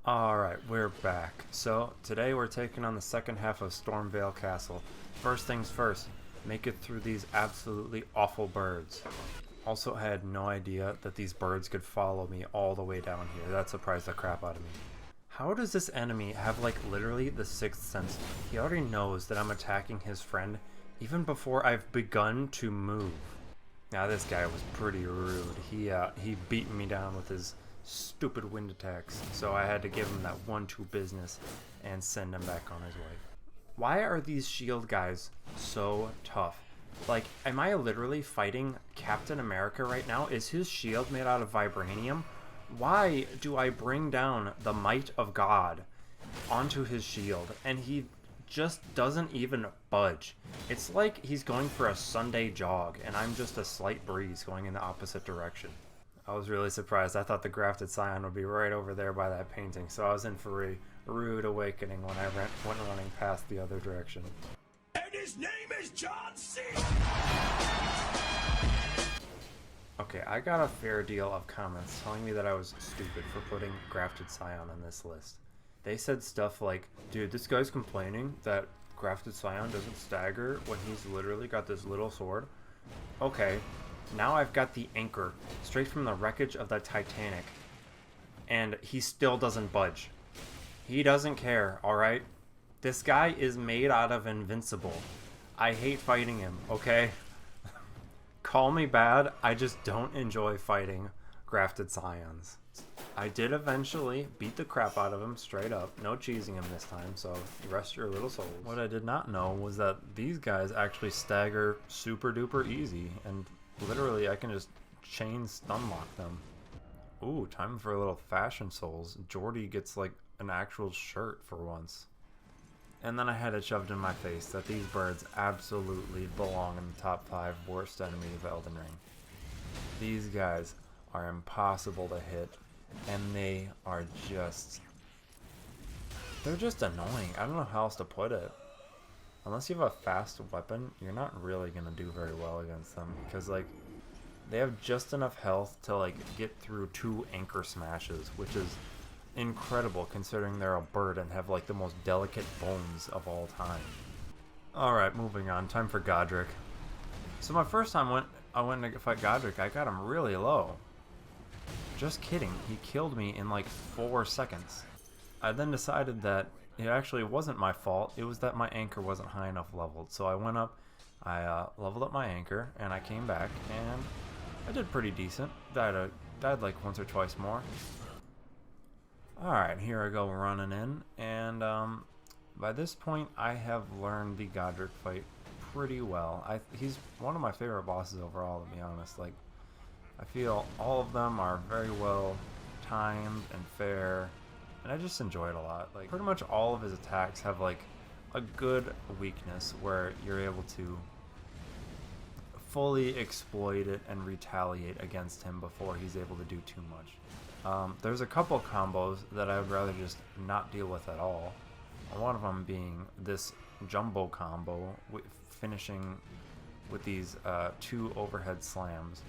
Alright, we're back. So, today we're taking on the second half of Stormvale Castle. First things first, make it through these absolutely awful birds. Also, I had no idea that these birds could follow me all the way down here. That surprised the crap out of me. How does this enemy have, like, literally the sixth sense? He already knows that I'm attacking his friend even before I've begun to move. Now, this guy was pretty rude. He beat me down with his stupid wind attacks, so I had to give him that 1-2 business and send him back on his way. Why are these shield guys so tough? Like, am I literally fighting Captain America right now? Is his shield made out of vibranium? Why do I bring down the might of God onto his shield and he just doesn't even budge? It's like he's going for a Sunday jog and I'm just a slight breeze going in the opposite direction. I was really surprised. I thought the grafted scion would be right over there by that painting, so I was in for a rude awakening when I went running past the other direction. And his name is John C. Okay, I got a fair deal of comments telling me that I was stupid for putting grafted scion on this list. They said stuff like, dude, this guy's complaining that grafted scion doesn't stagger when he's literally got this little sword. Okay. Now I've got the anchor straight from the wreckage of the Titanic, and he still doesn't budge. He doesn't care, alright? This guy is made out of invincible. I hate fighting him, okay? Call me bad, I just don't enjoy fighting grafted scions. I did eventually beat the crap out of him straight up. No cheesing him this time, so rest your little souls. What I did not know was that these guys actually stagger super duper easy, and literally, I can just chain stun lock them. Ooh, time for a little fashion souls. Jordi gets like an actual shirt for once. And then I had it shoved in my face that these birds absolutely belong in the top 5 worst enemies of Elden Ring. These guys are impossible to hit, and they are they're just annoying. I don't know how else to put it. Unless you have a fast weapon, you're not really going to do very well against them. Because, like, they have just enough health to, like, get through 2 anchor smashes. Which is incredible considering they're a bird and have, like, the most delicate bones of all time. Alright, moving on. Time for Godric. So my first time I went to fight Godric, I got him really low. Just kidding. He killed me in, like, 4 seconds. I then decided that it actually wasn't my fault. It was that my anchor wasn't high enough leveled. So I went up, I leveled up my anchor, and I came back, and I did pretty decent. Died like once or twice more. Alright, here I go running in, and by this point I have learned the Godric fight pretty well. He's one of my favorite bosses overall, to be honest. Like, I feel all of them are very well timed and fair. And I just enjoy it a lot. Like, pretty much all of his attacks have, like, a good weakness where you're able to fully exploit it and retaliate against him before he's able to do too much. There's a couple combos that I would rather just not deal with at all. One of them being this jumbo combo, finishing with these 2 overhead slams.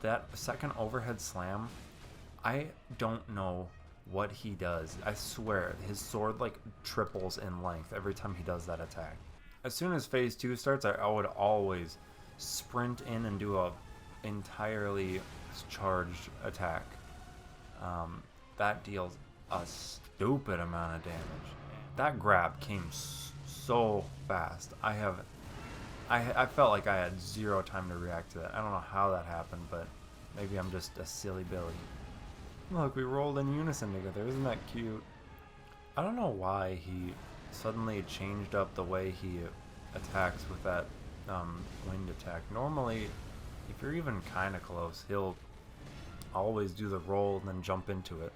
That second overhead slam, I don't know what he does. I swear, his sword like triples in length every time he does that attack. As soon as phase 2 starts, I would always sprint in and do a entirely charged attack. That deals a stupid amount of damage. That grab came so fast. I felt like I had 0 time to react to that. I don't know how that happened, but maybe I'm just a silly Billy. Look, we rolled in unison together. Isn't that cute? I don't know why he suddenly changed up the way he attacks with that wind attack. Normally, if you're even kind of close, he'll always do the roll and then jump into it.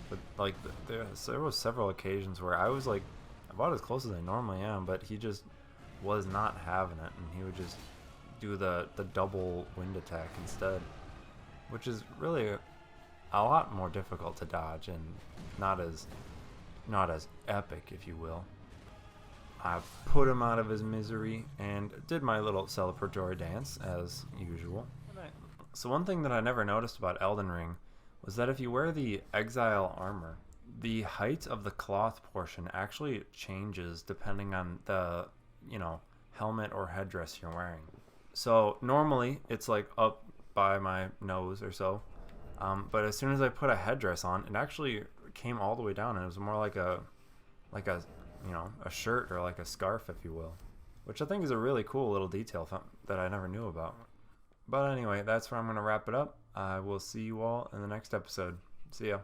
But, like, there was several occasions where I was, like, about as close as I normally am, but he just was not having it, and he would just do the double wind attack instead. Which is really a lot more difficult to dodge and not as epic, if you will. I put him out of his misery and did my little celebratory dance as usual. So one thing that I never noticed about Elden Ring was that if you wear the Exile armor, the height of the cloth portion actually changes depending on the, helmet or headdress you're wearing. So normally it's like up by my nose or so. But as soon as I put a headdress on, it actually came all the way down, and it was more like a a shirt or like a scarf, if you will, which I think is a really cool little detail that I never knew about. But anyway, that's where I'm going to wrap it up. I will see you all in the next episode. See ya.